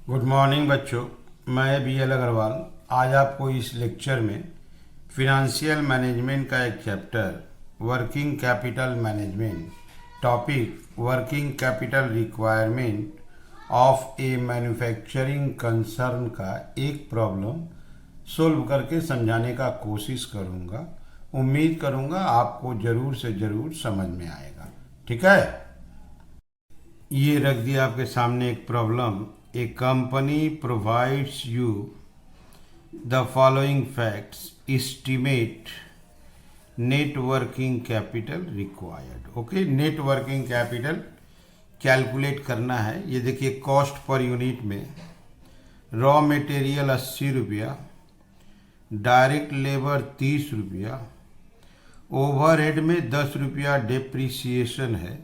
Good morning बच्चों, मैं BL Agarwal आज आपको इस लेक्चर में फिनंशियल मैनेजमेंट का एक chapter working capital management topic working capital requirement of A manufacturing concern का एक प्रॉब्लम सोल्व करके समझाने का कोशिश करूँगा। उम्मीद करूँगा आपको ज़रूर से ज़रूर समझ में आएगा। ठीक है, ये रख दिया आपके सामने एक problem. A company provides you the following facts. Estimate net working capital required. Okay, net working capital calculate करना है। ये देखिए, कॉस्ट पर यूनिट में रॉ मटेरियल 80 रुपया, डायरेक्ट लेबर 30 रुपया, ओवरहेड में 10 रुपया डिप्रिसिएशन है,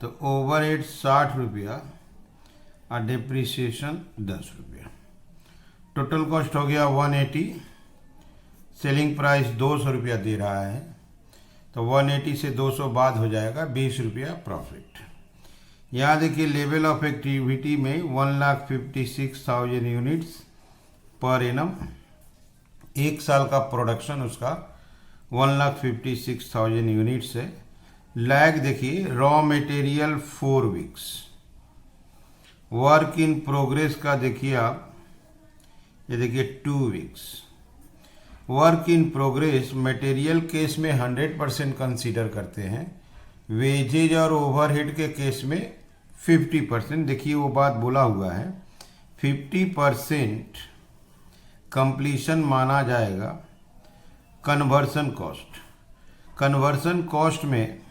तो ओवरहेड 60 रुपया और डिप्रिसिएशन 10 रुपया। टोटल कॉस्ट हो गया 180। सेलिंग प्राइस 200 रुपया दे रहा है, तो 180 से 200 बाद हो जाएगा 20 रुपया प्रॉफिट। यहाँ देखिए, लेवल ऑफ एक्टिविटी में 1,56,000 यूनिट्स पर एनम, एक साल का प्रोडक्शन उसका 1,56,000 यूनिट्स है। लैग देखिए, raw material 4 weeks, work in progress का देखिए आप, ये देखिए 2 weeks. Work in progress material case में 100% कंसीडर करते हैं, वेजेज और ओवरहेड के केस में 50%। देखिए वो बात बोला हुआ है, 50% कंप्लीशन माना जाएगा। कन्वर्सन कॉस्ट, कन्वर्सन कॉस्ट में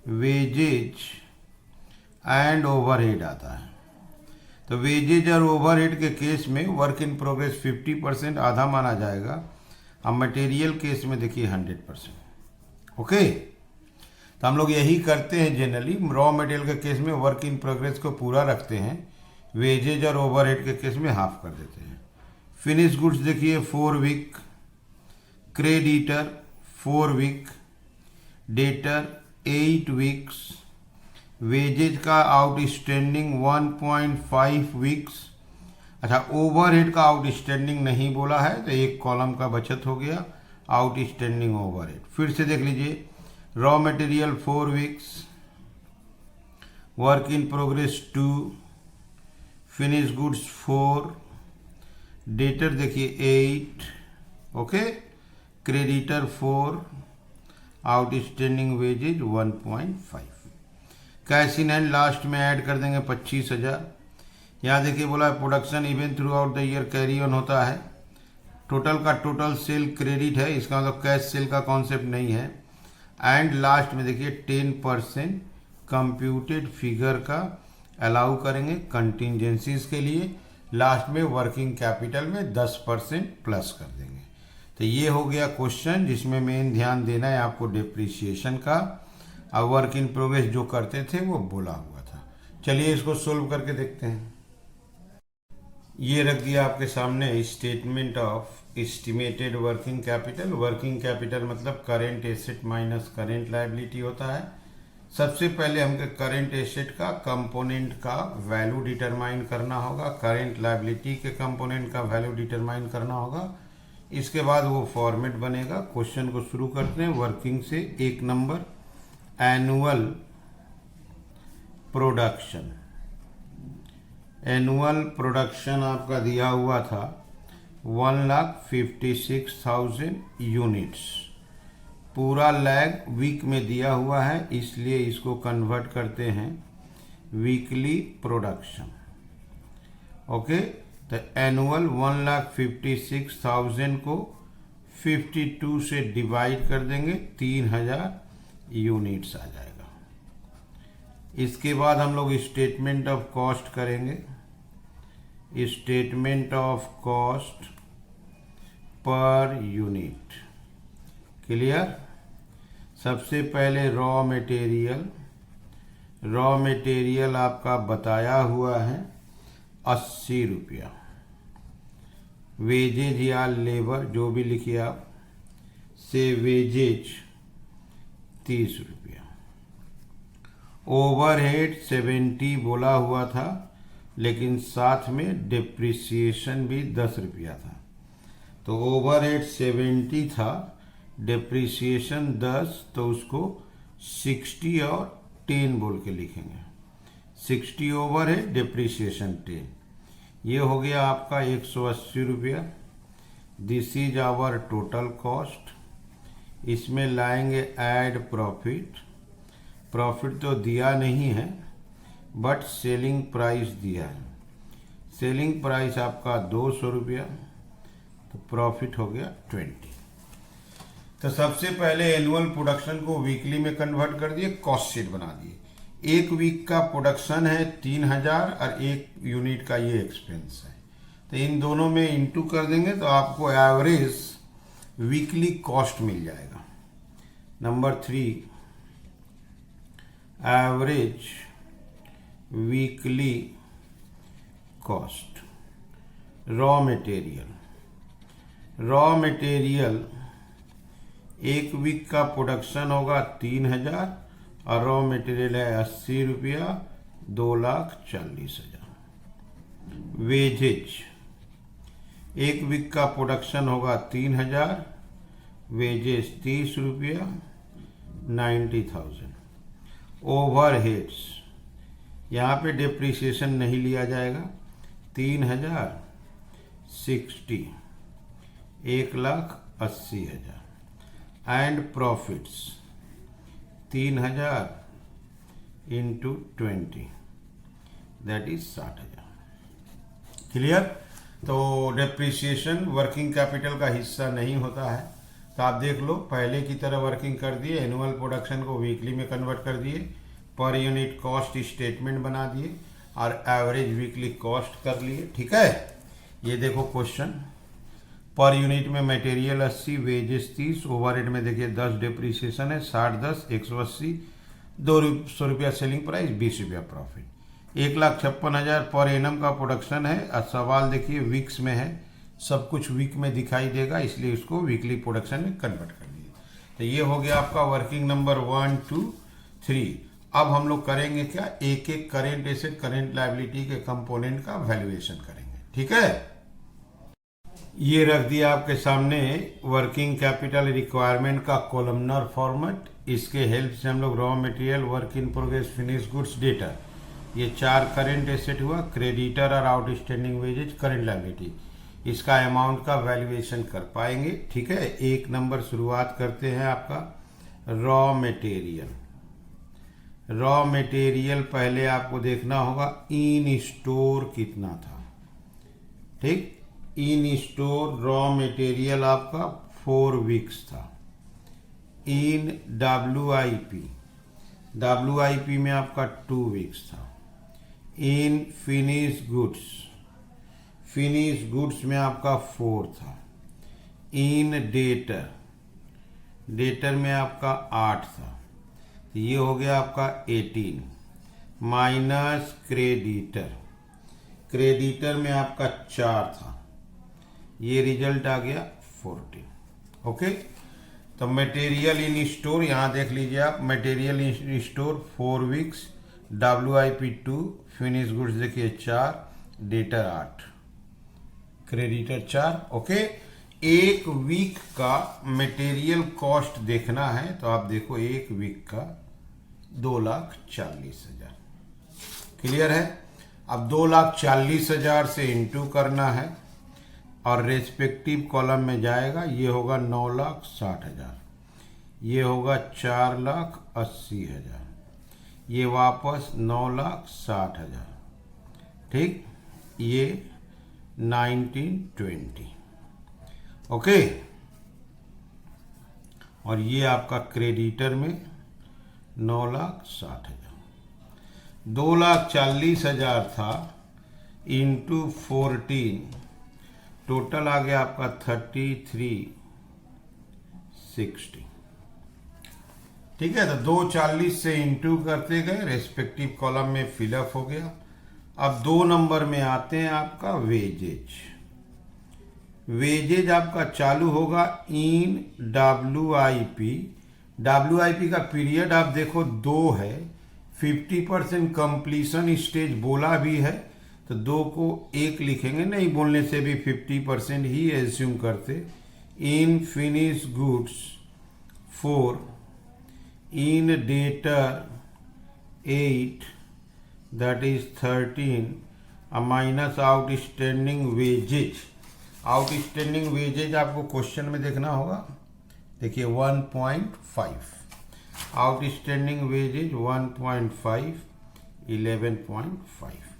वेजेज एंड ओवरहेड आता है, तो वेजेज और ओवरहेड के केस में वर्क इन प्रोग्रेस 50% आधा माना जाएगा। अब मटेरियल केस में देखिए 100%। ओके, तो हम लोग यही करते हैं जनरली। रॉ मटेरियल के केस में वर्क इन प्रोग्रेस को पूरा रखते हैं, वेजेज और ओवरहेड के केस में हाफ कर देते हैं। फिनिश गुड्स देखिए 4 week, creditor 4 week, debtor 8 weeks, wages का आउटस्टैंडिंग 1.5 वीक्स। अच्छा, ओवरहेड का आउटस्टैंडिंग नहीं बोला है, तो एक कॉलम का बचत हो गया आउटस्टैंडिंग ओवरहेड। फिर से देख लीजिए, raw material 4 weeks, work in progress 2, finish goods 4, debtor देखिए 8, okay, creditor 4, outstanding wages 1.5। Cash in hand last में ऐड कर देंगे 25,000। यहाँ देखिए बोला है production even throughout the year carry on होता है। टोटल का टोटल सेल क्रेडिट है, इसका मतलब कैश सेल का कॉन्सेप्ट नहीं है। एंड लास्ट में देखिए 10% कंप्यूटेड फिगर का अलाउ करेंगे कंटिजेंसीज के लिए। लास्ट में वर्किंग कैपिटल में 10% प्लस कर देंगे। तो ये हो गया क्वेश्चन, जिसमें मेन ध्यान देना है आपको डिप्रिसिएशन का। अब वर्क इन प्रोग्रेस जो करते थे वो बोला हुआ था। चलिए इसको सोल्व करके देखते हैं। ये रख दिया आपके सामने statement of estimated working capital. Working capital मतलब current asset minus current liability होता है। सबसे पहले हमको करेंट एसेट का कंपोनेंट का वैल्यू डिटरमाइन करना होगा, करेंट लायबिलिटी के कंपोनेंट का वैल्यू डिटरमाइन करना होगा। इसके बाद वो फॉर्मेट बनेगा। क्वेश्चन को शुरू करते हैं वर्किंग से। 1 number, annual production. Annual production आपका दिया हुआ था 1,56,000 यूनिट्स। पूरा लैग वीक में दिया हुआ है, इसलिए इसको कन्वर्ट करते हैं वीकली प्रोडक्शन। ओके, तो एनुअल 1,56,000 को 52 से डिवाइड कर देंगे, 3,000 यूनिट्स आ जाएगा। इसके बाद हम लोग स्टेटमेंट ऑफ कॉस्ट करेंगे। Statement of cost per unit, clear. सबसे पहले रॉ मटेरियल, रॉ मटेरियल आपका बताया हुआ है 80 रुपया। वेजेज या लेबर जो भी लिखिए आप, से वेजेज 30 रुपया। ओवरहेड 70 बोला हुआ था, लेकिन साथ में डिप्रिसिएशन भी 10 रुपया था। तो ओवरहेड 70 था, डिप्रिसिएशन 10, तो उसको 60 और 10 बोल के लिखेंगे। 60 ओवरहेड, डिप्रिसिएशन 10, ये हो गया आपका 180 रुपया। This is our total cost. इसमें लाएंगे ऐड प्रॉफिट। प्रॉफिट तो दिया नहीं है बट सेलिंग प्राइस दिया है। सेलिंग प्राइस आपका 200 रुपया, तो प्रॉफिट हो गया 20। तो सबसे पहले एनुअल प्रोडक्शन को वीकली में कन्वर्ट कर दिए, कॉस्ट शीट बना दिए। एक वीक का प्रोडक्शन है 3000 और एक यूनिट का ये एक्सपेंस है, तो इन दोनों में इंटू कर देंगे तो आपको एवरेज वीकली कॉस्ट मिल जाएगा। Number 3, average weekly cost. Raw material एक वीक का प्रोडक्शन होगा 3000 और रॉ मटेरियल है 80 रुपया, 2,40,000। वेजेज एक वीक का प्रोडक्शन होगा 3000, वेजेस 30 रुपया, 90,000। ओवरहेड्स, यहाँ पे डिप्रिसिएशन नहीं लिया जाएगा। 3000 60, 1,80,000। And profits 3000 into 20, that is 60,000। Clear? तो डिप्रिसिएशन वर्किंग कैपिटल का हिस्सा नहीं होता है, तो आप देख लो पहले की तरह वर्किंग कर दिए, एनुअल प्रोडक्शन को वीकली में कन्वर्ट कर दिए, पर यूनिट कॉस्ट स्टेटमेंट बना दिए और एवरेज वीकली कॉस्ट कर लिए। ठीक है, ये देखो क्वेश्चन, पर यूनिट में मटेरियल 80, वेजेस 30, ओवरहेड में देखिए 10 डिप्रिसिएशन है, 60 10 180, 200 रुपया सेलिंग प्राइस, 20 रुपया प्रॉफिट, 1,56,000 पर एनम का प्रोडक्शन है। और सवाल देखिए वीक्स में है, सब कुछ वीक में दिखाई देगा, इसलिए इसको वीकली प्रोडक्शन में कन्वर्ट कर दिए। तो ये हो गया आपका वर्किंग नंबर 1 2 3। अब हम लोग करेंगे क्या, एक एक करेंट एसेट करेंट लायबिलिटी के कंपोनेंट का वैल्यूएशन करेंगे। ठीक है, ये रख दिया आपके सामने वर्किंग कैपिटल रिक्वायरमेंट का कॉलमनर फॉर्मेट। इसके हेल्प से हम लोग raw material, work in progress, finish goods, debtor, ये 4 करेंट एसेट हुआ, क्रेडिटर और आउटस्टैंडिंग वेजेज, करेंट लायबिलिटी, इसका अमाउंट का वैल्यूएशन कर पाएंगे। ठीक है, 1 नंबर शुरुआत करते हैं आपका रॉ मटेरियल। रॉ मटेरियल पहले आपको देखना होगा इन स्टोर कितना था। ठीक, इन स्टोर रॉ मटेरियल आपका 4 वीक्स था। इन WIP में आपका 2 वीक्स था। इन फिनिश गुड्स में आपका 4 था। इन डेटर में आपका 8 था, तो ये हो गया आपका 18, माइनस क्रेडिटर में आपका 4 था, ये रिजल्ट आ गया 14। ओके, तो मटेरियल इन स्टोर यहाँ देख लीजिए आप, material in store 4 weeks, WIP 2, finish goods देखिए 4, डेटर 8, क्रेडिटर 4। ओके, एक वीक का मटेरियल कॉस्ट देखना है तो आप देखो एक वीक का 2,40,000। क्लियर है? अब 2,40,000 से इंटू करना है और रेस्पेक्टिव कॉलम में जाएगा, ये होगा 9,60,000, ये होगा 4,80,000, ये वापस 9,60,000। ठीक, ये 1920। ओके, और ये आपका क्रेडिटर में 9,60,000। 2,40,000 था इंटू 14, टोटल आ गया आपका 3360। ठीक है, तो 240 से इंटू करते गए, रेस्पेक्टिव कॉलम में फिलअप हो गया। अब 2 नंबर में आते हैं आपका वेजेज आपका चालू होगा इन WIP का पीरियड आप देखो 2 है, 50% कंप्लीशन स्टेज बोला भी है, तो तो 2 को 1 लिखेंगे, नहीं बोलने से भी 50% ही एज्यूम करते। In finish goods 4, in debtor 8, that is 13, minus outstanding wages. Outstanding wages आपको क्वेश्चन में देखना होगा। देखिए 1.5, आउटस्टैंडिंग वेजेज 1.5, 11.5।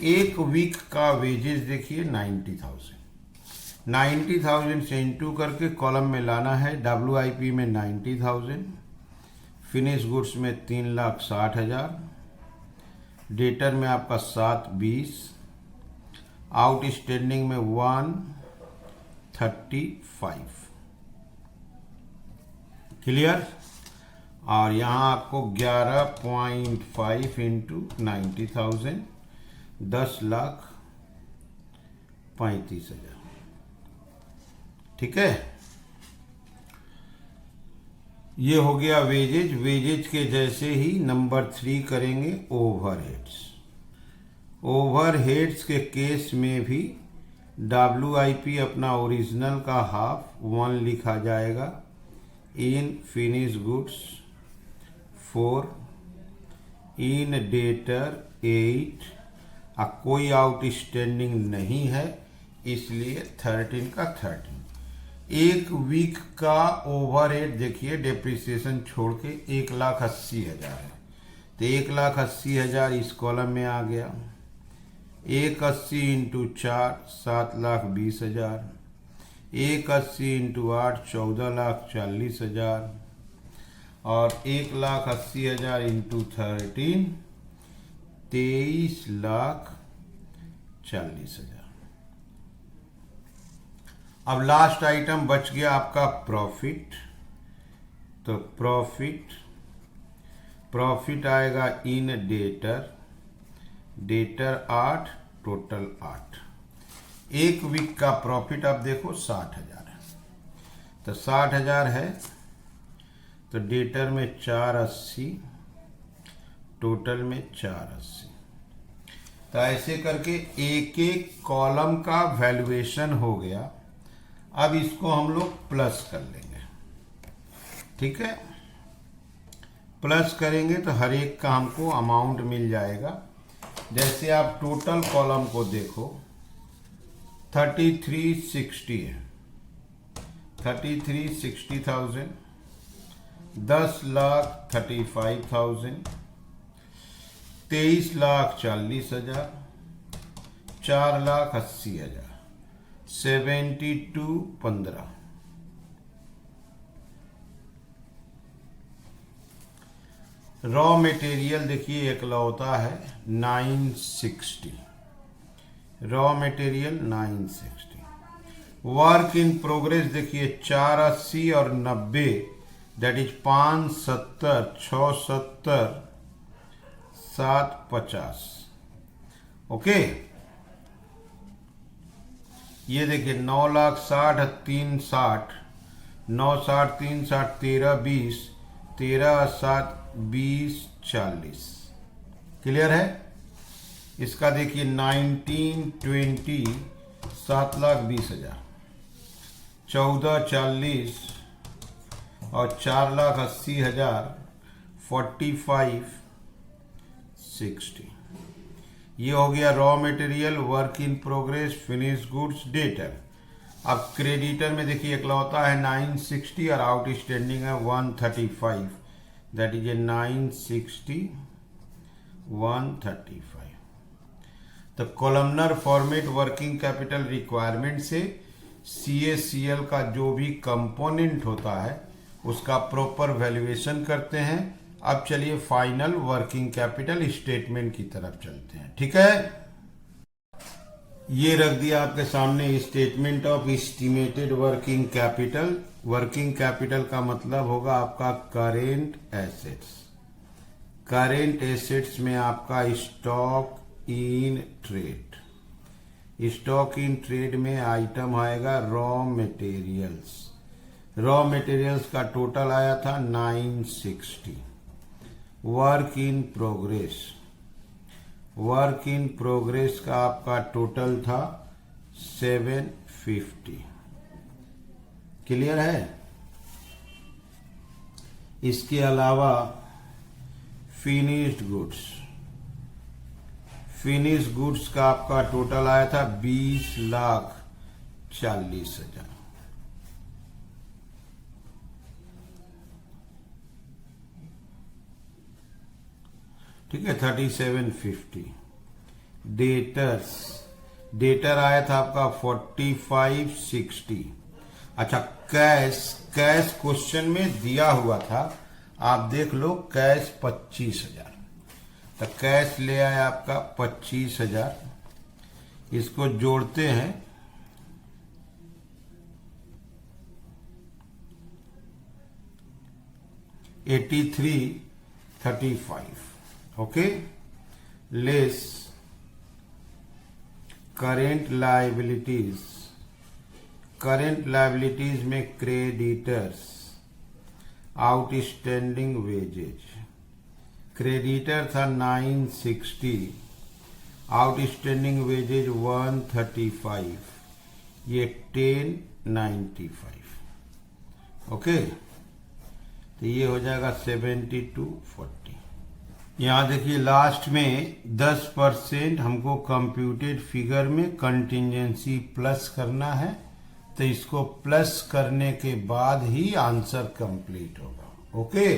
एक वीक का वेजेज देखिए 90,000। 90,000 से इंटू करके कॉलम में लाना है। WIP में 90,000, फिनिश गुड्स में 3,60,000, डेटर में आपका 720, आउटस्टैंडिंग में 135। क्लियर। और यहाँ आपको 11.5 इंटू 90,000, 10,35,000। ठीक है, ये हो गया वेजेज। वेजेज के जैसे ही नंबर 3 करेंगे ओवरहेड्स। ओवरहेड्स के केस में भी WIP अपना ओरिजिनल का हाफ 1 लिखा जाएगा। इन फिनिश गुड्स 4, इन डेटर 8, कोई आउटस्टैंडिंग नहीं है इसलिए 13 का 13। एक वीक का ओवरहेड देखिए डेप्रिसिएशन छोड़ के 1,80,000 है, तो 1,80,000 इस कॉलम में आ गया। 180 इंटू 4 7,20,000, 180 इंटू 8 14,40,000 और 1,80,000 इंटू 13 23,40,000। अब लास्ट आइटम बच गया आपका प्रॉफिट। तो प्रॉफिट आएगा इन डेटर 8, टोटल 8। एक वीक का प्रॉफिट आप देखो 60,000 है, तो 60,000 है तो डेटर में 480, टोटल में 480। तो ऐसे करके एक एक कॉलम का वैल्यूएशन हो गया। अब इसको हम लोग प्लस कर लेंगे। ठीक है, प्लस करेंगे तो हर एक का हमको अमाउंट मिल जाएगा। जैसे आप टोटल कॉलम को देखो 3360 है, 33,60,000, 10,35,000, 23,40,000, 4,80,000, 72,15। रॉ मटेरियल देखिए एकलौता है 960, raw material 960। Work in progress देखिए 480 और 90, दैट इज 570, 670, 750। ओके, ये देखिए 9,60,000, 360, 960, 360, 13,20, 13,7, 20,40। क्लियर है। इसका देखिए 1920, 7,20,000, 14,40 और 4,80,000, 45,60। ये हो गया raw material, work in progress, finish goods, debtor. अब क्रेडिटर में देखिए एकलौता है 960 और आउटस्टैंडिंग है 135, दैट इज ए 960, 135। तो columnar format working capital requirement से CACL का जो भी कंपोनेंट होता है उसका प्रॉपर वैल्यूएशन करते हैं। अब चलिए फाइनल वर्किंग कैपिटल स्टेटमेंट की तरफ चलते हैं। ठीक है, ये रख दिया आपके सामने statement of estimated working capital. Working capital का मतलब होगा आपका करेंट एसेट्स। करेंट एसेट्स में आपका stock in trade, stock in trade में आइटम आएगा रॉ मटेरियल्स। रॉ मटेरियल्स का टोटल आया था 960। Work in progress, work in progress का आपका टोटल था 750। क्लियर है? इसके अलावा फिनिश्ड गुड्स का आपका टोटल आया था 20,40,000। ठीक है, 3750। डेटर आया था आपका 4560। अच्छा, कैश क्वेश्चन में दिया हुआ था, आप देख लो, कैश 25,000। तो कैश ले आया आपका 25,000। इसको जोड़ते हैं, $83,35। ओके, लेस करेंट लायबिलिटीज में क्रेडिटर्स, आउटस्टैंडिंग वेजेज। क्रेडिटर था 960, आउटस्टैंडिंग वेजेज 135, ये 1095। ओके, तो ये हो जाएगा 7240। यहाँ देखिए लास्ट में 10% हमको कंप्यूटेड फिगर में कंटिजेंसी प्लस करना है, तो इसको प्लस करने के बाद ही आंसर कंप्लीट होगा। ओके,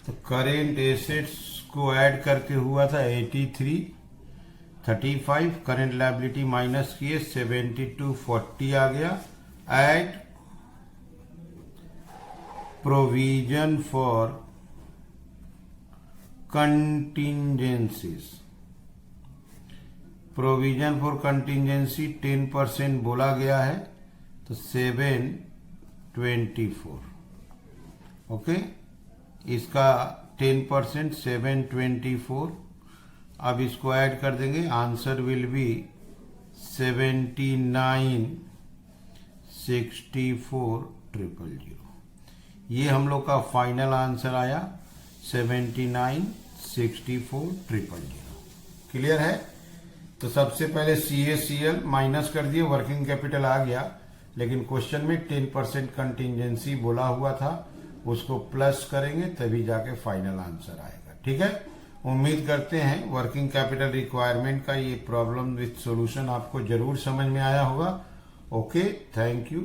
तो करेंट एसेट्स को ऐड करके हुआ था 8335, करेंट लायबिलिटी माइनस किए 7240 आ गया। Add provision for contingencies, provision for contingency 10% बोला गया है, तो 724। ओके, इसका 10% 724। अब इसको ऐड कर देंगे, आंसर विल बी 79,64,000। ये हम लोग का फाइनल आंसर आया 79,64,000। क्लियर है? तो सबसे पहले CACL माइनस कर दिए, वर्किंग कैपिटल आ गया, लेकिन क्वेश्चन में 10% कंटिजेंसी बोला हुआ था, उसको प्लस करेंगे तभी जाके फाइनल आंसर आएगा। ठीक है, उम्मीद करते हैं वर्किंग कैपिटल रिक्वायरमेंट का ये प्रॉब्लम विथ सॉल्यूशन आपको जरूर समझ में आया होगा। Okay, thank you.